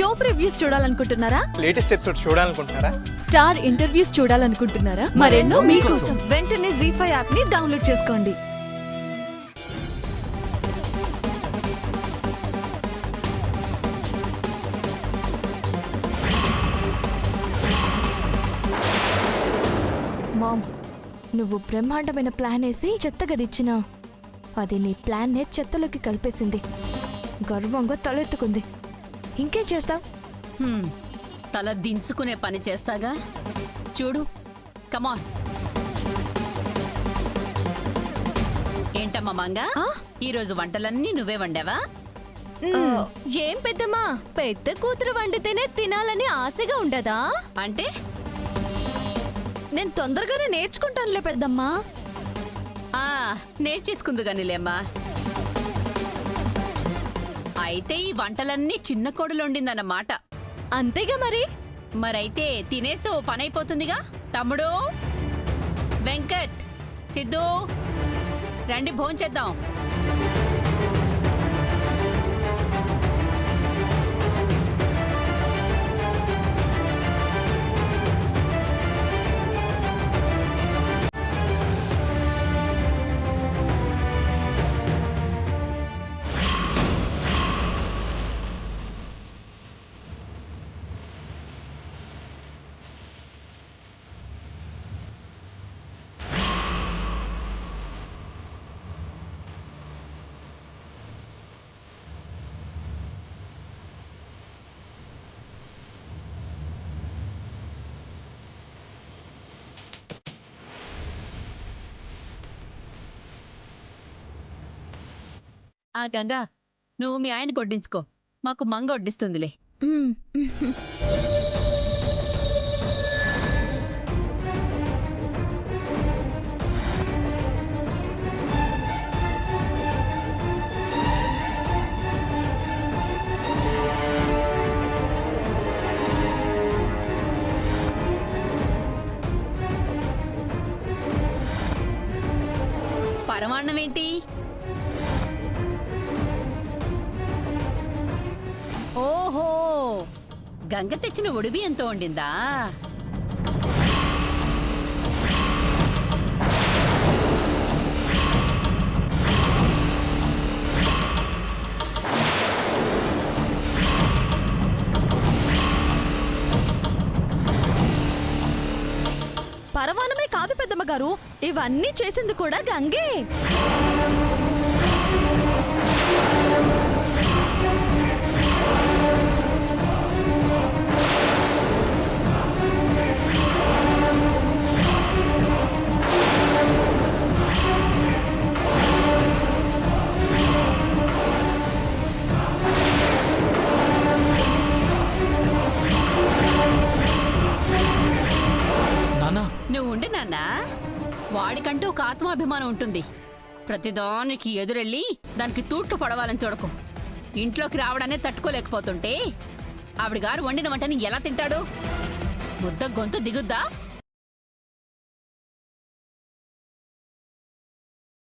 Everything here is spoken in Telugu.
షో ప్రివ్యూస్ చూడాలనుకుంటున్నారా? లేటెస్ట్ ఎపిసోడ్ చూడాలనుకుంటున్నారా? స్టార్ ఇంటర్వ్యూస్ చూడాలనుకుంటున్నారా? మరెన్నో మీకోసం వెంటనే ZEE5 యాప్ ని డౌన్లోడ్ చేసుకోండి. మామ్, నువ్వు బ్రహ్మాండమైన ప్లాన్ వేసి చెత్తగదిచ్చినా అది నీ ప్లాన్నే చెత్తలోకి కలిపేసింది. గర్వంగా తలెత్తుకుంది. ఇంకేం చేస్తావ్? తల దించుకునే పని చేస్తాగా. చూడు, కమాన్. ఏంటమ్మా మంగా, ఈరోజు వంటలన్నీ నువ్వే వండావా? ఏం పెద్దమ్మా, పెద్ద కూతురు వండితేనే తినాలని ఆశగా ఉండదా? అంటే నేను తొందరగానే నేర్చుకుంటానులే పెద్దమ్మా. నేర్చేసుకుందు గానిలేమ్మా. అయితే ఈ వంటలన్నీ చిన్న కోడలు వండిందన్నమాట. అంతేగా మరి. మరైతే తినేస్తే ఓ పని అయిపోతుందిగా. తమ్ముడు, వెంకట్, సిద్ధు, రండి భోంచేద్దాం. గంగా, నువ్వు మీ ఆయన కొడ్డించుకో, మాకు మంగ వడ్డిస్తుందిలే. పరమాన్నం ఏంటి? ఓహో, గంగ తెచ్చిన ఒడిబి ఎంతో వండిందా? పరమానమే కాదు పెద్దమ్మ గారు, ఇవన్నీ చేసింది కూడా గంగే. నువ్వు ఉండి నాన్న, వాడికంటూ ఒక ఆత్మాభిమానం ఉంటుంది. ప్రతిదానికి ఎదురెళ్ళి దానికి తూట్లు పడవాలని చూడకు. ఇంట్లోకి రావడానే తట్టుకోలేకపోతుంటే ఆవిడ గారు వండిన వంటని ఎలా తింటాడు? ముద్ద గొంతు దిగుద్దా?